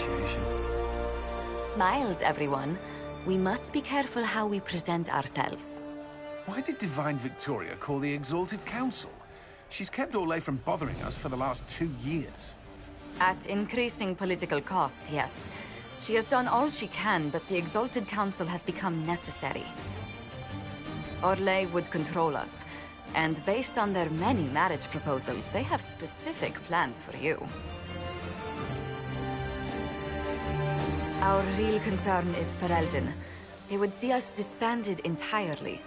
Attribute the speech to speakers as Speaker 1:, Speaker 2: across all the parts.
Speaker 1: initiation.
Speaker 2: Smiles, everyone. We must be careful how we present ourselves.
Speaker 1: Why did Divine Victoria call the Exalted Council? She's kept Orlais from bothering us for the last 2 years.
Speaker 2: At increasing political cost, yes. She has done all she can, but the Exalted Council has become necessary. Orlais would control us, and based on their many marriage proposals, they have specific plans for you. Our real concern is Ferelden. They would see us disbanded entirely.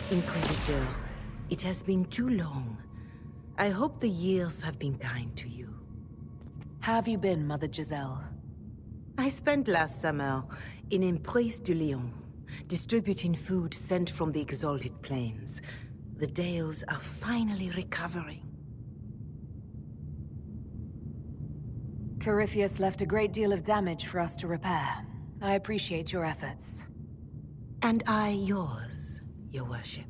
Speaker 3: Inquisitor, it has been too long. I hope the years have been kind to you.
Speaker 4: How have you been, Mother Giselle?
Speaker 3: I spent last summer in Emprise de Lyon, distributing food sent from the Exalted Plains. The Dales are finally recovering.
Speaker 4: Corypheus left a great deal of damage for us to repair. I appreciate your efforts.
Speaker 3: And I yours, Your Worship.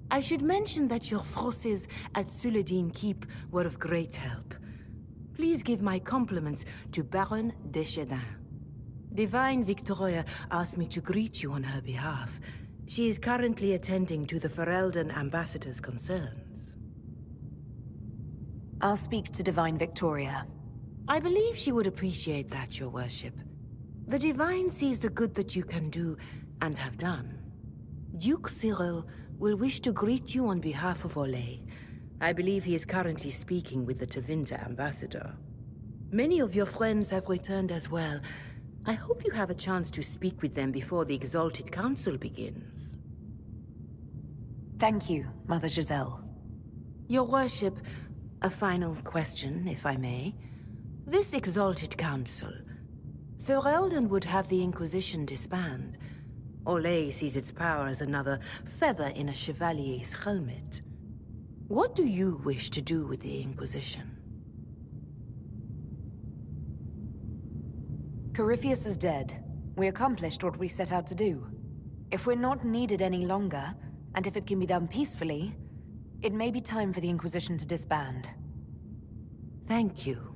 Speaker 3: I should mention that your forces at Suladin Keep were of great help. Please give my compliments to Baron Deschedin. Divine Victoria asked me to greet you on her behalf. She is currently attending to the Ferelden ambassador's concerns.
Speaker 4: I'll speak to Divine Victoria.
Speaker 3: I believe she would appreciate that, Your Worship. The Divine sees the good that you can do and have done. Duke Cyril will wish to greet you on behalf of Orlais. I believe he is currently speaking with the Tevinter ambassador. Many of your friends have returned as well. I hope you have a chance to speak with them before the Exalted Council begins.
Speaker 4: Thank you, Mother Giselle.
Speaker 3: Your Worship, a final question, if I may. This Exalted Council, Ferelden would have the Inquisition disband. Orlais sees its power as another feather in a chevalier's helmet. What do you wish to do with the Inquisition?
Speaker 4: Corypheus is dead. We accomplished what we set out to do. If we're not needed any longer, and if it can be done peacefully, it may be time for the Inquisition to disband.
Speaker 3: Thank you.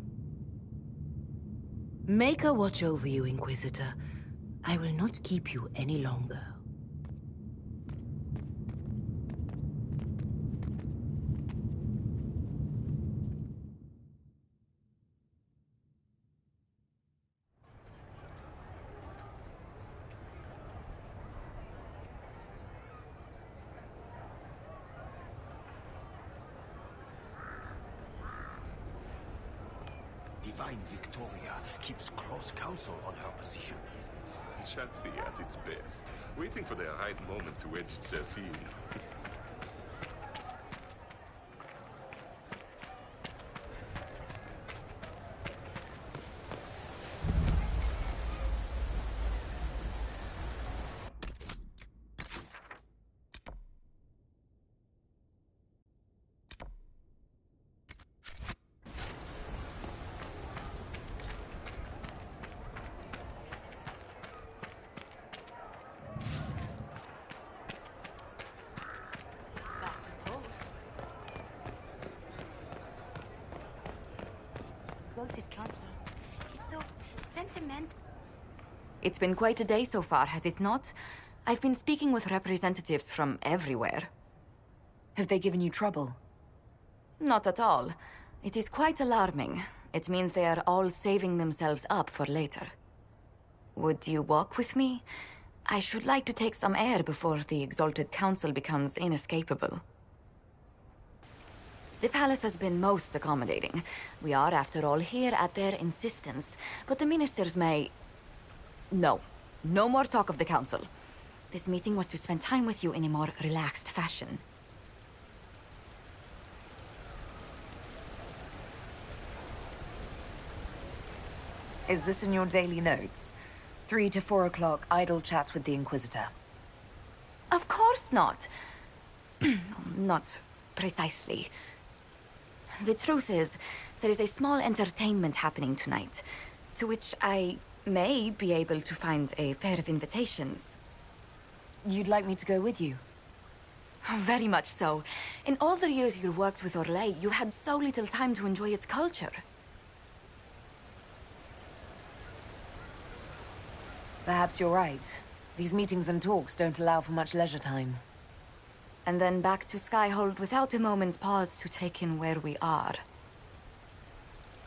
Speaker 3: Maker watch over you, Inquisitor. I will not keep you any longer.
Speaker 5: Divine Victoria keeps close counsel on her position.
Speaker 6: It shan't be at its best, waiting for the right moment to wedge itself in.
Speaker 2: He's so sentimental. It's been quite a day so far, has it not? I've been speaking with representatives from everywhere.
Speaker 4: Have they given you trouble?
Speaker 2: Not at all. It is quite alarming. It means they are all saving themselves up for later. Would you walk with me? I should like to take some air before the Exalted Council becomes inescapable. The palace has been most accommodating. We are, after all, here at their insistence. But the ministers may... No. No more talk of the council. This meeting was to spend time with you in a more relaxed fashion.
Speaker 4: Is this in your daily notes? 3 to 4 o'clock, idle chats with the Inquisitor.
Speaker 2: Of course not. Not precisely. The truth is, there is a small entertainment happening tonight, to which I may be able to find a pair of invitations.
Speaker 4: You'd like me to go with you?
Speaker 2: Very much so. In all the years you worked with Orlais, you had so little time to enjoy its culture.
Speaker 4: Perhaps you're right. These meetings and talks don't allow for much leisure time.
Speaker 2: And then back to Skyhold without a moment's pause to take in where we are.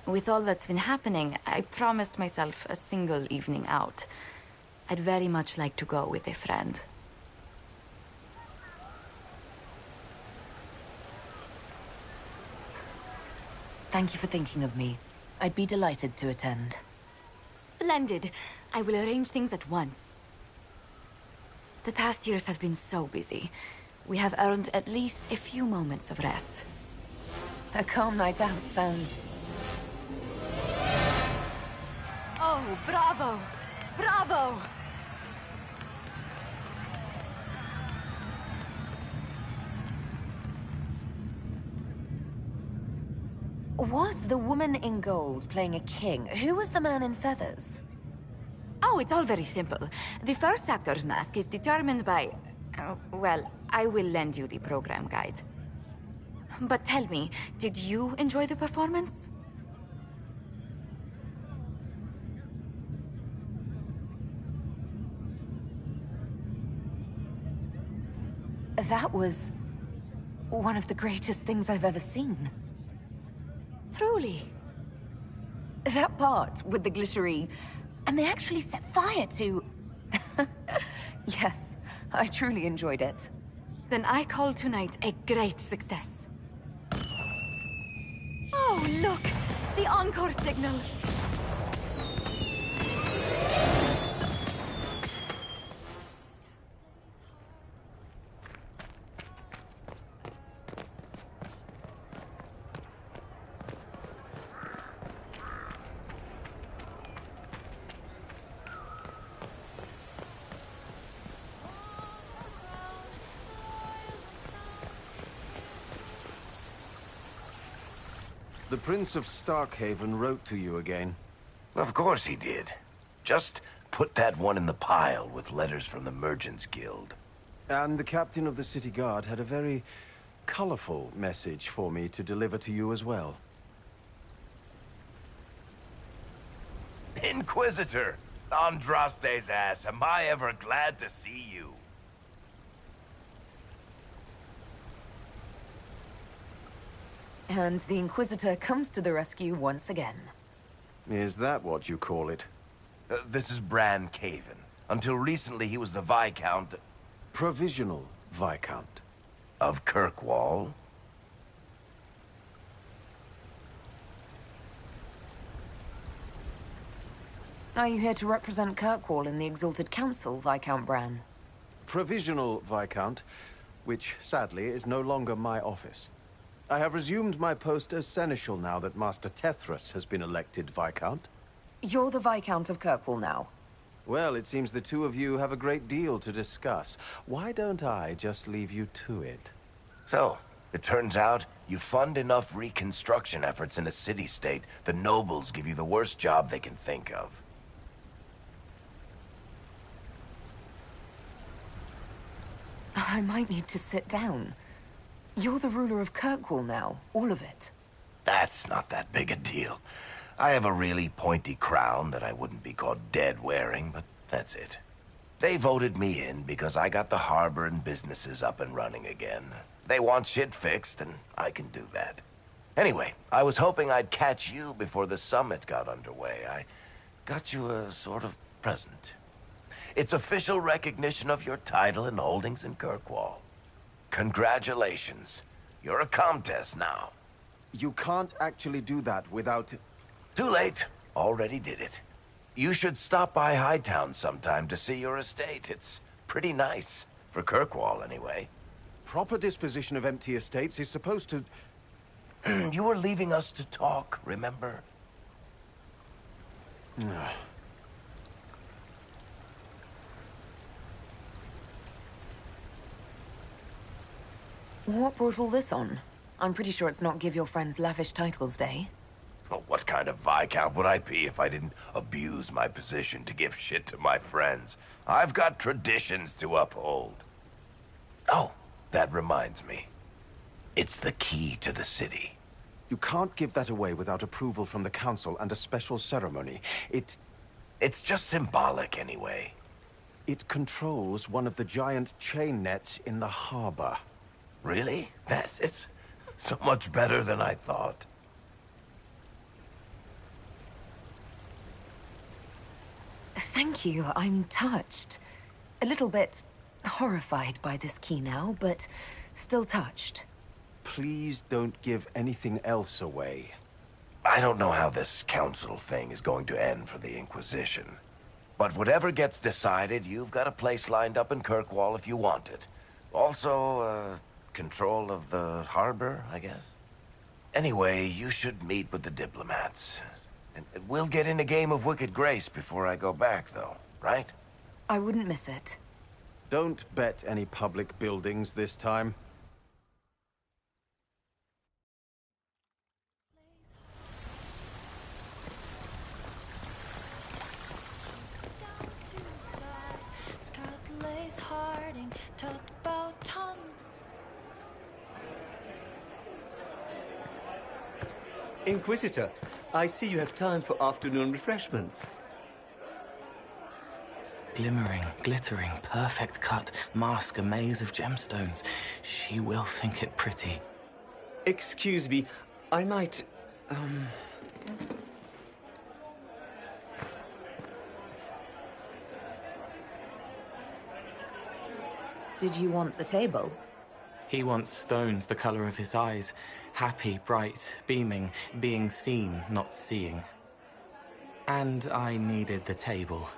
Speaker 2: With all that's been happening, I promised myself a single evening out. I'd very much like to go with a friend.
Speaker 4: Thank you for thinking of me. I'd be delighted to attend.
Speaker 2: Splendid! I will arrange things at once. The past years have been so busy. We have earned at least a few moments of rest.
Speaker 4: A calm night out sounds...
Speaker 2: Oh, bravo! Bravo!
Speaker 4: Was the woman in gold playing a king? Who was the man in feathers?
Speaker 2: Oh, it's all very simple. The first actor's mask is determined by... well, I will lend you the program guide. But tell me, did you enjoy the performance?
Speaker 4: That was... one of the greatest things I've ever seen.
Speaker 2: Truly.
Speaker 4: That part with the glittery... and they actually set fire to... Yes, I truly enjoyed it.
Speaker 2: Then I call tonight a great success. Oh, look! The encore signal!
Speaker 7: The Prince of Starkhaven wrote to you again.
Speaker 5: Of course he did. Just put that one in the pile with letters from the Merchants Guild.
Speaker 7: And the captain of the city guard had a very colorful message for me to deliver to you as well.
Speaker 5: Inquisitor! Andraste's ass, am I ever glad to see you.
Speaker 4: And the Inquisitor comes to the rescue once again.
Speaker 7: Is that what you call it?
Speaker 5: This is Bran Caven. Until recently, he was the Viscount...
Speaker 7: Provisional Viscount.
Speaker 5: Of Kirkwall.
Speaker 4: Are you here to represent Kirkwall in the Exalted Council, Viscount Bran?
Speaker 7: Provisional Viscount, which sadly is no longer my office. I have resumed my post as Seneschal now that Master Tethras has been elected Viscount.
Speaker 4: You're the Viscount of Kirkwall now.
Speaker 7: Well, it seems the two of you have a great deal to discuss. Why don't I just leave you to it?
Speaker 5: So, it turns out you fund enough reconstruction efforts in a city-state, the nobles give you the worst job they can think of.
Speaker 4: I might need to sit down. You're the ruler of Kirkwall now, all of it.
Speaker 5: That's not that big a deal. I have a really pointy crown that I wouldn't be caught dead wearing, but that's it. They voted me in because I got the harbor and businesses up and running again. They want shit fixed, and I can do that. Anyway, I was hoping I'd catch you before the summit got underway. I got you a sort of present. It's official recognition of your title and holdings in Kirkwall. Congratulations. You're a Comtesse now.
Speaker 7: You can't actually do that without...
Speaker 5: Too late. Already did it. You should stop by Hightown sometime to see your estate. It's pretty nice. For Kirkwall, anyway.
Speaker 7: Proper disposition of empty estates is supposed to...
Speaker 5: You were leaving us to talk, remember?
Speaker 4: What brought all this on? I'm pretty sure it's not Give Your Friends Lavish Titles Day.
Speaker 5: Well, what kind of Viscount would I be if I didn't abuse my position to give shit to my friends? I've got traditions to uphold. Oh, that reminds me. It's the key to the city.
Speaker 7: You can't give that away without approval from the council and a special ceremony.
Speaker 5: It's just symbolic anyway.
Speaker 7: It controls one of the giant chain nets in the harbor.
Speaker 5: Really? That is so much better than I thought.
Speaker 4: Thank you, I'm touched. A little bit horrified by this key now, but still touched.
Speaker 7: Please don't give anything else away.
Speaker 5: I don't know how this council thing is going to end for the Inquisition. But whatever gets decided, you've got a place lined up in Kirkwall if you want it. Also, control of the harbor, I guess. Anyway, you should meet with the diplomats. And we'll get in a game of Wicked Grace before I go back, though, right?
Speaker 4: I wouldn't miss it.
Speaker 7: Don't bet any public buildings this time.
Speaker 8: Inquisitor, I see you have time for afternoon refreshments.
Speaker 9: Glimmering, glittering, perfect cut, mask a maze of gemstones. She will think it pretty.
Speaker 8: Excuse me, I might,
Speaker 4: Did you want the table?
Speaker 9: He wants stones the color of his eyes. Happy, bright, beaming, being seen, not seeing. And I needed the table.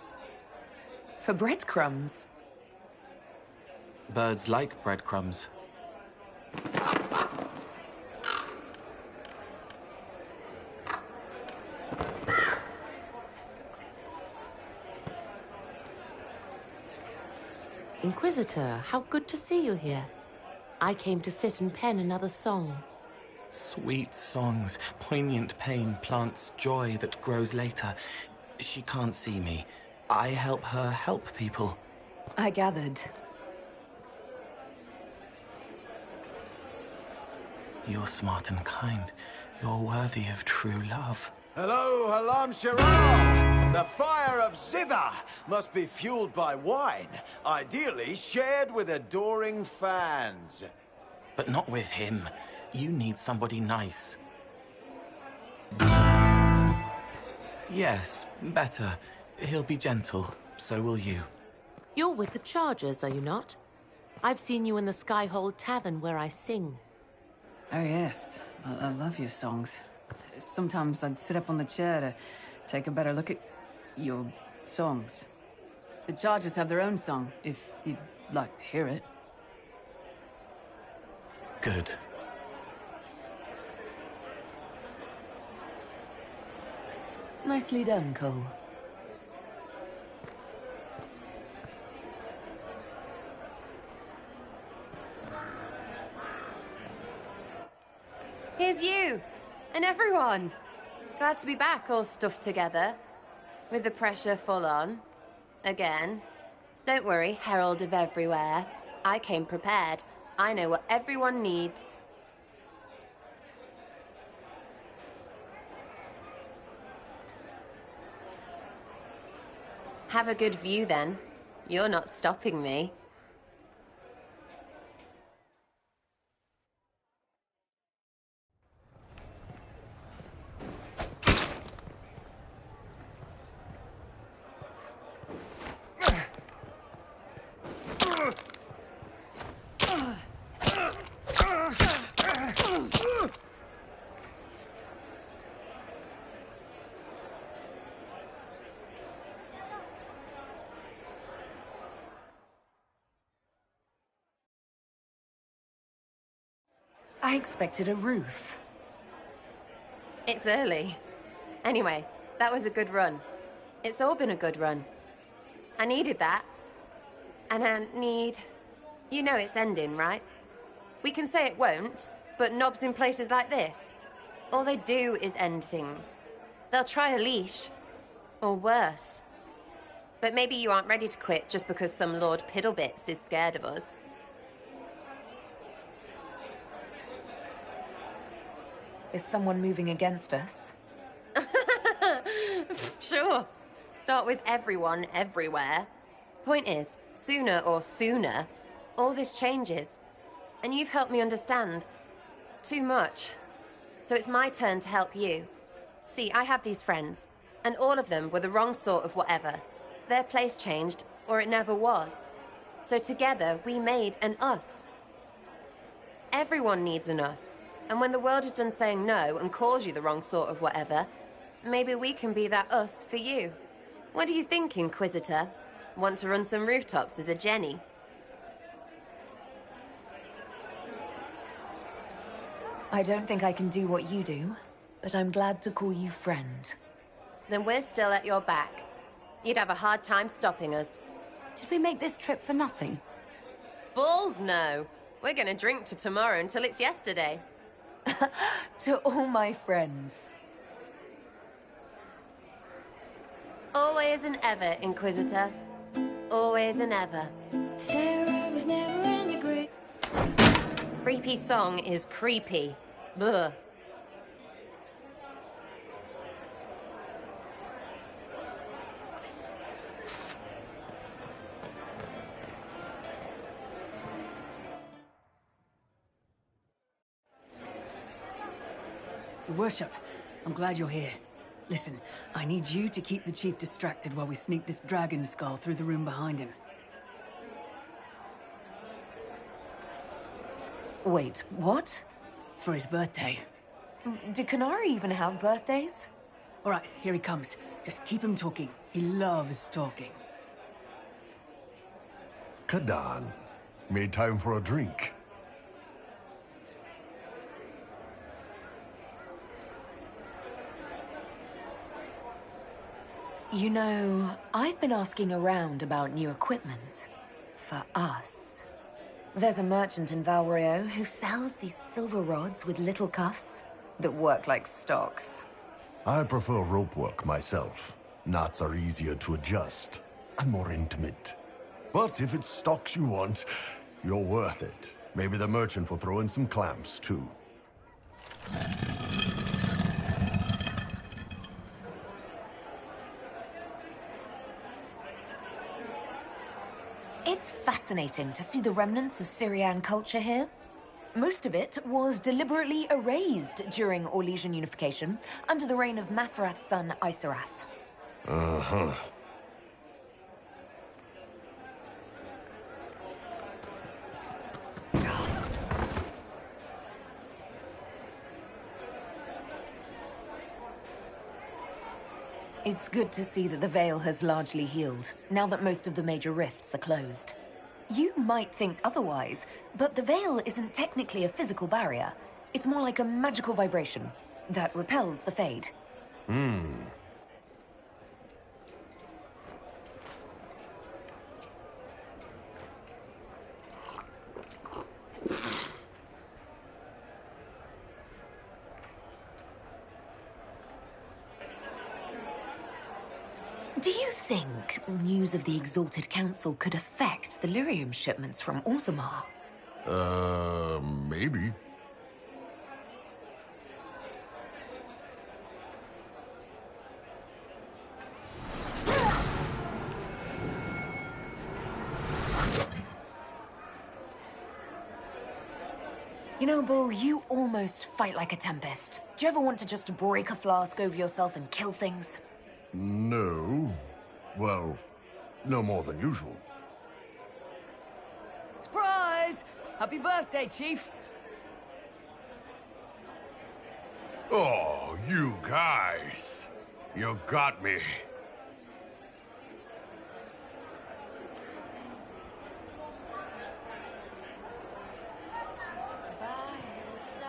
Speaker 4: For breadcrumbs?
Speaker 9: Birds like breadcrumbs.
Speaker 3: Inquisitor, how good to see you here. I came to sit and pen another song.
Speaker 9: Sweet songs, poignant pain plants joy that grows later. She can't see me. I help her help people.
Speaker 4: I gathered.
Speaker 9: You're smart and kind. You're worthy of true love.
Speaker 7: Hello, Halam Sharam! The fire of Zither must be fueled by wine, ideally shared with adoring fans.
Speaker 9: But not with him. You need somebody nice. Yes, better. He'll be gentle. So will you.
Speaker 3: You're with the Chargers, are you not? I've seen you in the Skyhold Tavern where I sing.
Speaker 10: Oh, yes. I love your songs. Sometimes I'd sit up on the chair to take a better look at your songs. The Chargers have their own song, if you'd like to hear it.
Speaker 9: Good.
Speaker 4: Nicely done, Cole.
Speaker 11: Here's you! And everyone! Glad to be back, all stuffed together. With the pressure full on. Again. Don't worry, Herald of Everywhere. I came prepared. I know what everyone needs. Have a good view, then. You're not stopping me.
Speaker 4: I expected a roof.
Speaker 11: It's early. Anyway, that was a good run. It's all been a good run. I needed that. And I need... You know it's ending, right? We can say it won't, but knobs in places like this, all they do is end things. They'll try a leash. Or worse. But maybe you aren't ready to quit just because some Lord Piddlebits is scared of us.
Speaker 4: Is someone moving against us?
Speaker 11: Sure. Start with everyone, everywhere. Point is, sooner, all this changes. And you've helped me understand. Too much. So it's my turn to help you. See, I have these friends, and all of them were the wrong sort of whatever. Their place changed, or it never was. So together, we made an us. Everyone needs an us. And when the world is done saying no and calls you the wrong sort of whatever, maybe we can be that us for you. What do you think, Inquisitor? Want to run some rooftops as a Jenny?
Speaker 4: I don't think I can do what you do, but I'm glad to call you friend.
Speaker 11: Then we're still at your back. You'd have a hard time stopping us.
Speaker 2: Did we make this trip for nothing?
Speaker 11: Balls no. We're gonna drink to tomorrow until it's yesterday.
Speaker 4: To all my friends.
Speaker 11: Always and ever, Inquisitor. Always and ever.
Speaker 12: Sarah was never in the group.
Speaker 11: Creepy song is creepy. Ugh.
Speaker 10: Your Worship, I'm glad you're here. Listen, I need you to keep the Chief distracted while we sneak this dragon skull through the room behind him.
Speaker 4: Wait, what?
Speaker 10: It's for his birthday.
Speaker 4: Do Canary even have birthdays?
Speaker 10: All right, here he comes. Just keep him talking. He loves talking.
Speaker 13: Kadan, made time for a drink.
Speaker 4: You know, I've been asking around about new equipment. For us. There's a merchant in Valrio who sells these silver rods with little cuffs that work like stocks.
Speaker 13: I prefer rope work myself. Knots are easier to adjust and more intimate. But if it's stocks you want, you're worth it. Maybe the merchant will throw in some clamps, too.
Speaker 4: It's fascinating to see the remnants of Syrian culture here. Most of it was deliberately erased during Orlesian unification under the reign of Mafarath's son, Isarath.
Speaker 13: Uh-huh.
Speaker 4: It's good to see that the Veil has largely healed, now that most of the major rifts are closed. You might think otherwise, but the Veil isn't technically a physical barrier. It's more like a magical vibration that repels the Fade. Do you think news of the Exalted Council could affect the lyrium shipments from Orzammar?
Speaker 13: Maybe.
Speaker 4: You know, Bull, you almost fight like a tempest. Do you ever want to just break a flask over yourself and kill things?
Speaker 13: No. Well, no more than usual.
Speaker 10: Surprise! Happy birthday, Chief!
Speaker 13: Oh, you guys. You got me.
Speaker 12: By the side.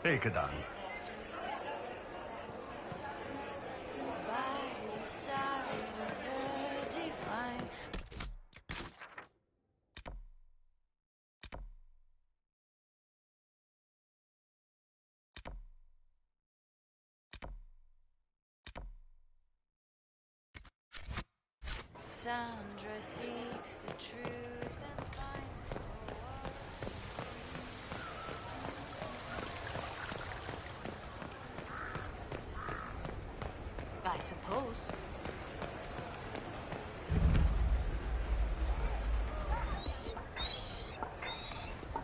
Speaker 13: Take it on.
Speaker 12: By the side of the divine. Sandra seeks the truth and finds
Speaker 3: I suppose.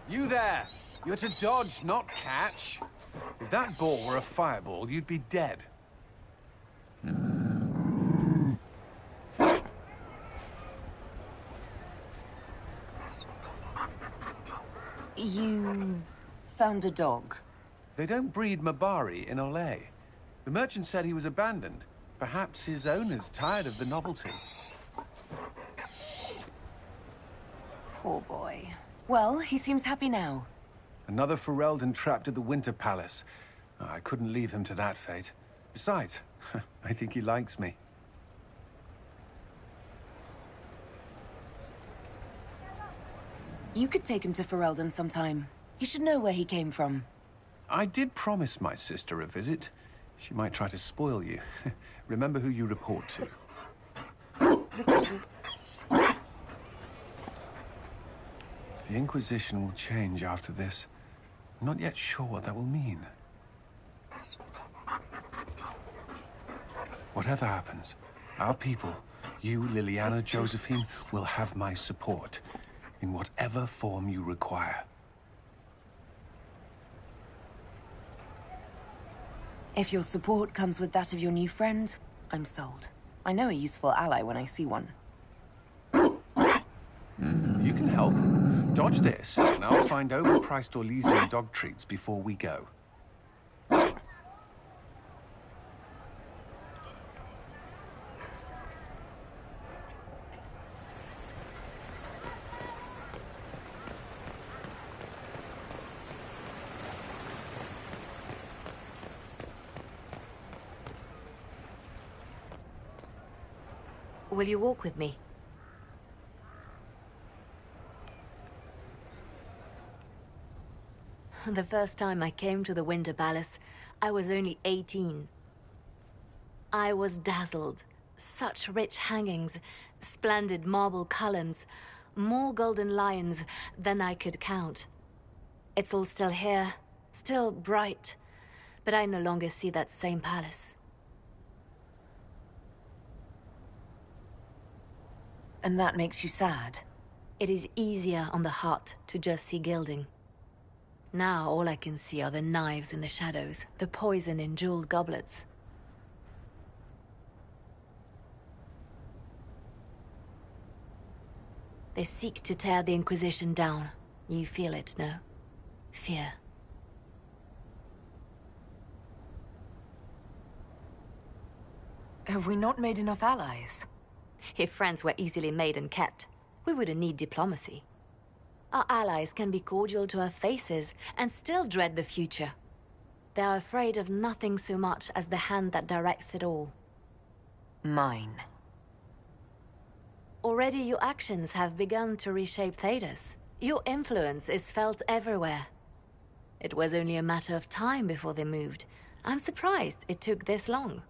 Speaker 1: You there! You're to dodge, not catch. If that ball were a fireball, you'd be dead.
Speaker 3: You found a dog?
Speaker 1: They don't breed Mabari in Olay. The merchant said he was abandoned. Perhaps his owner's tired of the novelty.
Speaker 4: Poor boy. Well, he seems happy now.
Speaker 1: Another Ferelden trapped at the Winter Palace. I couldn't leave him to that fate. Besides, I think he likes me.
Speaker 4: You could take him to Ferelden sometime. He should know where he came from.
Speaker 1: I did promise my sister a visit. She might try to spoil you. Remember who you report to. The Inquisition will change after this. I'm not yet sure what that will mean. Whatever happens, our people, you, Liliana, Josephine, will have my support. In whatever form you require.
Speaker 4: If your support comes with that of your new friend, I'm sold. I know a useful ally when I see one.
Speaker 1: You can help. Dodge this, and I'll find overpriced Orlesian dog treats before we go.
Speaker 14: Will you walk with me? The first time I came to the Winter Palace, I was only 18. I was dazzled. Such rich hangings, splendid marble columns, more golden lions than I could count. It's all still here, still bright, but I no longer see that same palace.
Speaker 4: And that makes you sad?
Speaker 14: It is easier on the heart to just see gilding. Now all I can see are the knives in the shadows, the poison in jeweled goblets. They seek to tear the Inquisition down. You feel it, no? Fear.
Speaker 4: Have we not made enough allies?
Speaker 14: If friends were easily made and kept, we wouldn't need diplomacy. Our allies can be cordial to our faces and still dread the future. They are afraid of nothing so much as the hand that directs it all.
Speaker 4: Mine.
Speaker 14: Already your actions have begun to reshape Thedas. Your influence is felt everywhere. It was only a matter of time before they moved. I'm surprised it took this long.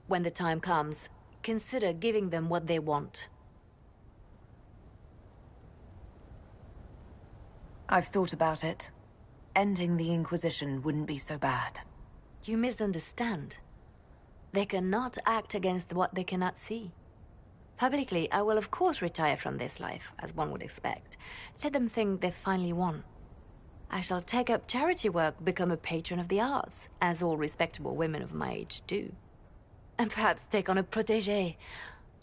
Speaker 14: When the time comes, consider giving them what they want.
Speaker 4: I've thought about it. Ending the Inquisition wouldn't be so bad.
Speaker 14: You misunderstand. They cannot act against what they cannot see. Publicly, I will of course retire from this life, as one would expect. Let them think they've finally won. I shall take up charity work, become a patron of the arts, as all respectable women of my age do. And perhaps take on a protégé.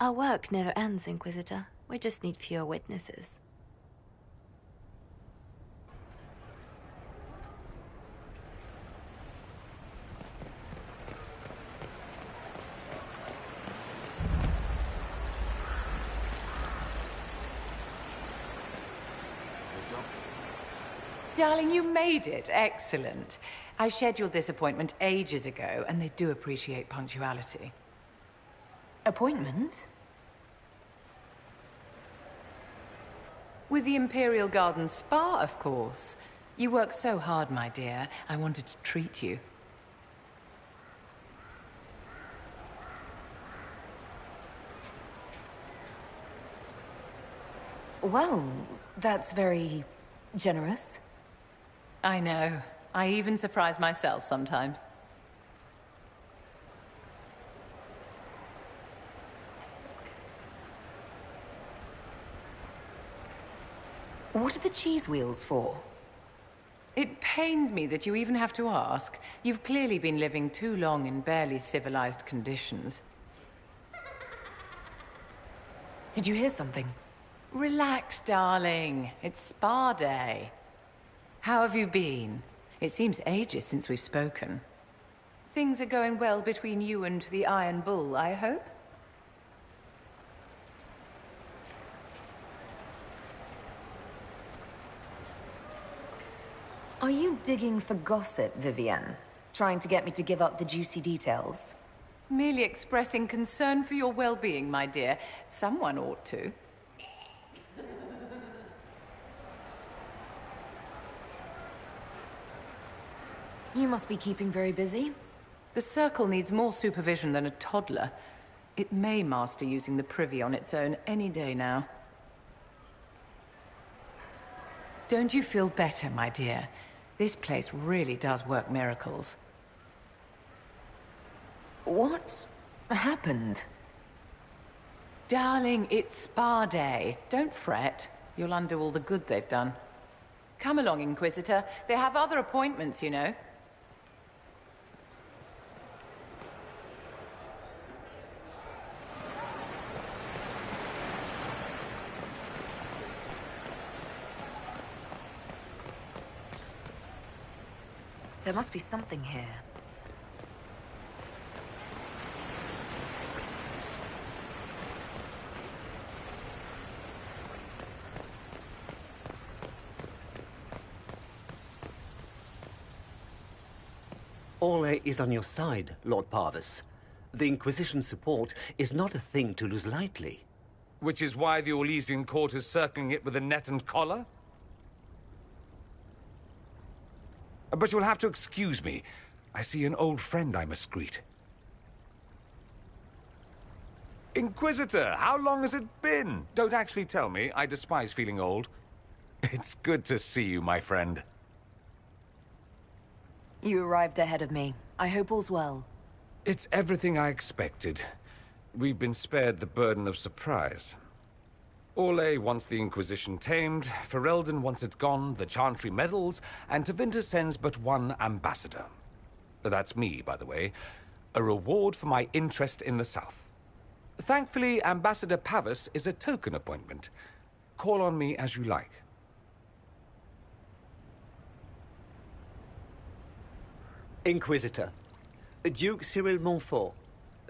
Speaker 14: Our work never ends, Inquisitor. We just need fewer witnesses.
Speaker 10: Darling, you made it. Excellent.
Speaker 15: I scheduled this appointment ages ago, and they do appreciate punctuality.
Speaker 4: Appointment?
Speaker 15: With the Imperial Garden Spa, of course. You work so hard, my dear. I wanted to treat you.
Speaker 4: Well, that's very generous.
Speaker 15: I know. I even surprise myself sometimes.
Speaker 4: What are the cheese wheels for?
Speaker 15: It pains me that you even have to ask. You've clearly been living too long in barely civilized conditions.
Speaker 4: Did you hear something?
Speaker 15: Relax, darling. It's spa day. How have you been? It seems ages since we've spoken. Things are going well between you and the Iron Bull, I hope?
Speaker 4: Are you digging for gossip, Vivienne? Trying to get me to give up the juicy details?
Speaker 15: Merely expressing concern for your well-being, my dear. Someone ought to.
Speaker 4: You must be keeping very busy.
Speaker 15: The Circle needs more supervision than a toddler. It may master using the privy on its own any day now. Don't you feel better, my dear? This place really does work miracles.
Speaker 4: What happened?
Speaker 15: Darling, it's spa day. Don't fret. You'll undo all the good they've done. Come along, Inquisitor. They have other appointments, you know.
Speaker 4: There must be something here.
Speaker 8: Orlais is on your side, Lord Parvis. The Inquisition support is not a thing to lose lightly.
Speaker 16: Which is why the Orlesian court is circling it with a net and collar? But you'll have to excuse me. I see an old friend I must greet. Inquisitor, how long has it been? Don't actually tell me. I despise feeling old. It's good to see you, my friend.
Speaker 4: You arrived ahead of me. I hope all's well.
Speaker 16: It's everything I expected. We've been spared the burden of surprise. Orlais wants the Inquisition tamed, Ferelden wants it gone, the Chantry meddles, and Tevinter sends but one ambassador. That's me, by the way. A reward for my interest in the South. Thankfully, Ambassador Pavis is a token appointment. Call on me as you like.
Speaker 8: Inquisitor, Duke Cyril Montfort,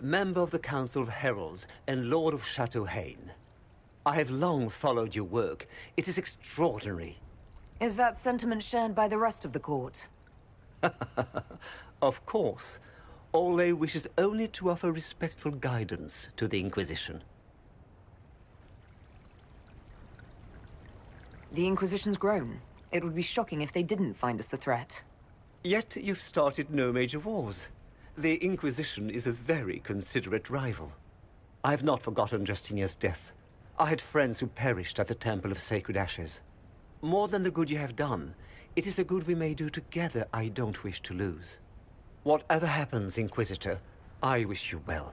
Speaker 8: member of the Council of Heralds and Lord of Chateau Haine. I have long followed your work. It is extraordinary.
Speaker 4: Is that sentiment shared by the rest of the court?
Speaker 8: Of course. Orlais wishes only to offer respectful guidance to the Inquisition.
Speaker 4: The Inquisition's grown. It would be shocking if they didn't find us a threat.
Speaker 8: Yet you've started no major wars. The Inquisition is a very considerate rival. I have not forgotten Justinia's death. I had friends who perished at the Temple of Sacred Ashes. More than the good you have done, it is a good we may do together I don't wish to lose. Whatever happens, Inquisitor, I wish you well.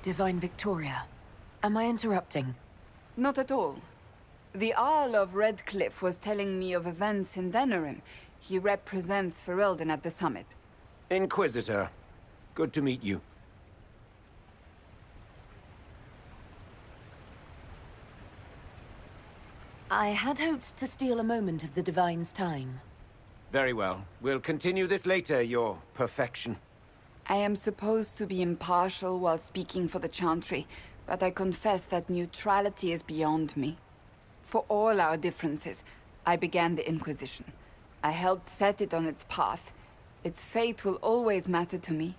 Speaker 4: Divine Victoria, am I interrupting?
Speaker 17: Not at all. The Earl of Redcliffe was telling me of events in Denerim. He represents Ferelden at the summit.
Speaker 5: Inquisitor, good to meet you.
Speaker 4: I had hoped to steal a moment of the Divine's time.
Speaker 7: Very well. We'll continue this later, your perfection.
Speaker 17: I am supposed to be impartial while speaking for the Chantry, but I confess that neutrality is beyond me. For all our differences, I began the Inquisition. I helped set it on its path. Its fate will always matter to me.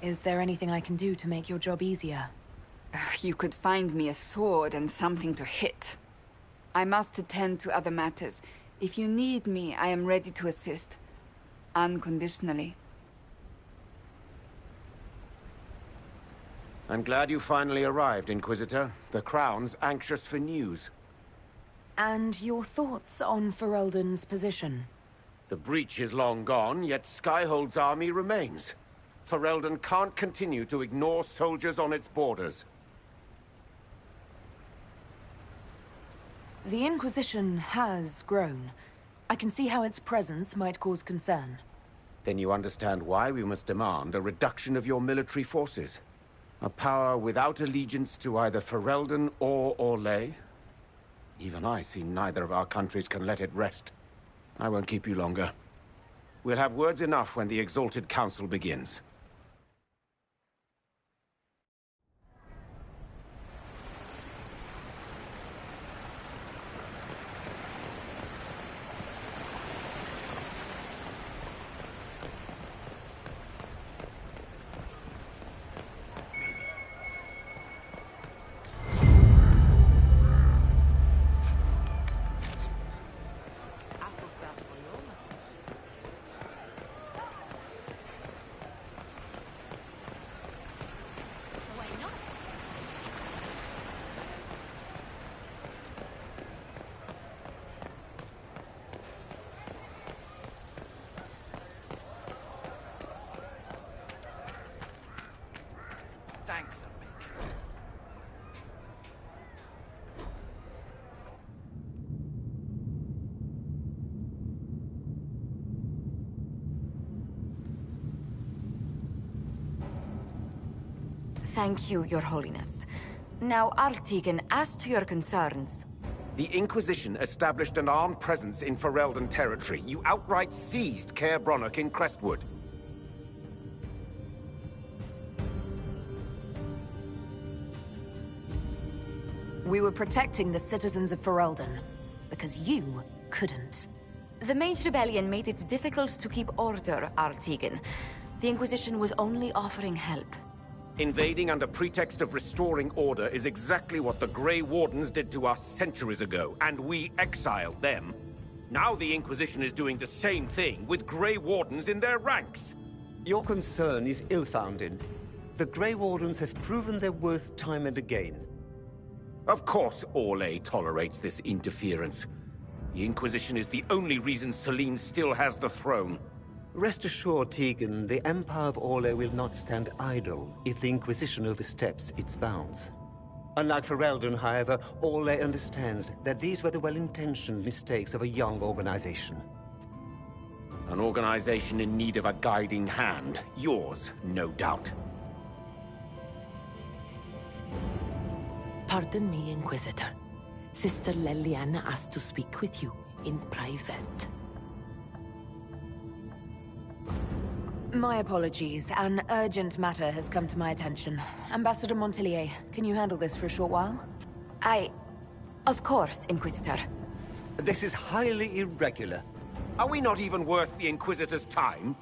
Speaker 4: Is there anything I can do to make your job easier?
Speaker 17: You could find me a sword and something to hit. I must attend to other matters. If you need me, I am ready to assist. Unconditionally.
Speaker 7: I'm glad you finally arrived, Inquisitor. The Crown's anxious for news.
Speaker 4: And your thoughts on Ferelden's position?
Speaker 7: The breach is long gone, yet Skyhold's army remains. Ferelden can't continue to ignore soldiers on its borders.
Speaker 4: The Inquisition has grown. I can see how its presence might cause concern.
Speaker 7: Then you understand why we must demand a reduction of your military forces. A power without allegiance to either Ferelden or Orlais? Even I see neither of our countries can let it rest. I won't keep you longer. We'll have words enough when the Exalted Council begins.
Speaker 2: Thank you, Your Holiness. Now, Artigan, as to your concerns...
Speaker 7: The Inquisition established an armed presence in Ferelden territory. You outright seized Caer Bronach in Crestwood.
Speaker 4: We were protecting the citizens of Ferelden, because you couldn't.
Speaker 2: The Mage Rebellion made it difficult to keep order, Artigan. The Inquisition was only offering help.
Speaker 7: Invading under pretext of restoring order is exactly what the Grey Wardens did to us centuries ago, and we exiled them. Now the Inquisition is doing the same thing with Grey Wardens in their ranks.
Speaker 8: Your concern is ill-founded. The Grey Wardens have proven their worth time and again.
Speaker 7: Of course Orlais tolerates this interference. The Inquisition is the only reason Selene still has the throne.
Speaker 8: Rest assured, Tegan, the Empire of Orlais will not stand idle if the Inquisition oversteps its bounds. Unlike Ferelden, however, Orlais understands that these were the well-intentioned mistakes of a young organization.
Speaker 7: An organization in need of a guiding hand. Yours, no doubt.
Speaker 3: Pardon me, Inquisitor. Sister Leliana asked to speak with you in private.
Speaker 4: My apologies. An urgent matter has come to my attention. Ambassador Montelier, can you handle this for a short while?
Speaker 2: Of course, Inquisitor.
Speaker 8: This is highly irregular.
Speaker 7: Are we not even worth the Inquisitor's time?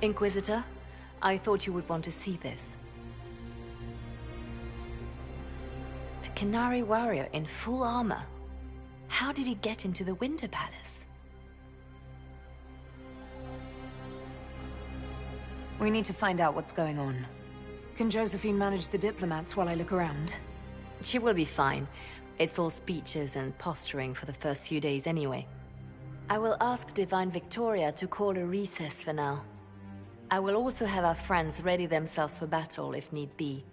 Speaker 14: Inquisitor, I thought you would want to see this. A Canary warrior in full armor. How did he get into the Winter Palace?
Speaker 4: We need to find out what's going on. Can Josephine manage the diplomats while I look around?
Speaker 14: She will be fine. It's all speeches and posturing for the first few days anyway. I will ask Divine Victoria to call a recess for now. I will also have our friends ready themselves for battle if need be.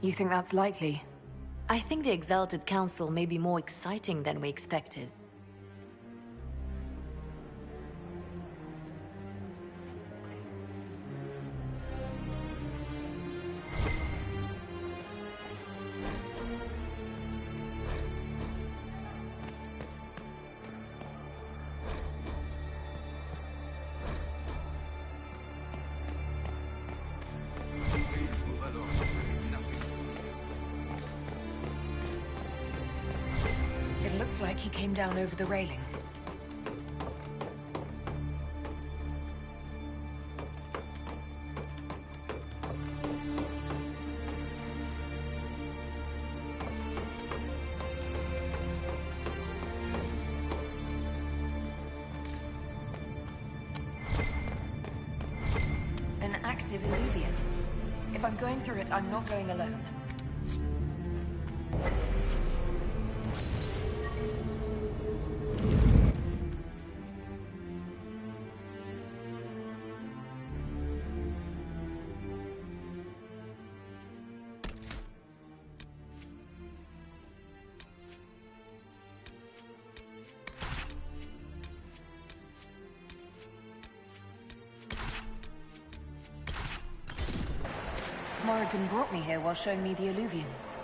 Speaker 4: You think that's likely?
Speaker 14: I think the Exalted Council may be more exciting than we expected.
Speaker 4: It looks like he came down over the railing. An active illuvian. If I'm going through it, I'm not going alone. Morrigan brought me here while showing me the Illuvians.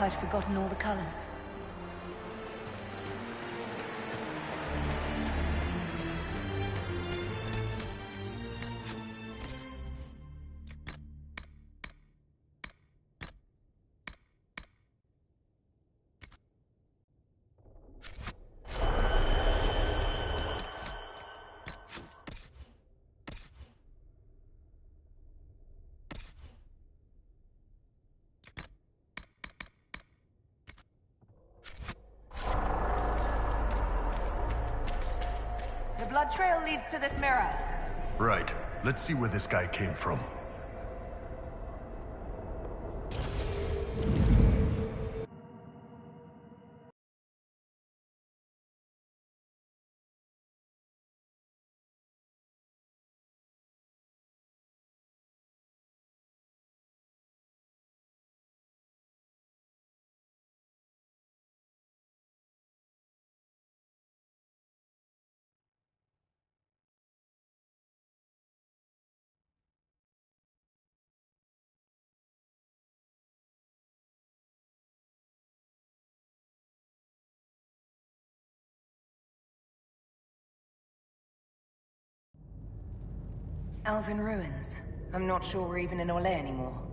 Speaker 4: I'd forgotten all the colors. The blood trail leads to this mirror.
Speaker 13: Right. Let's see where this guy came from.
Speaker 4: Elven ruins. I'm not sure we're even in Orlais anymore.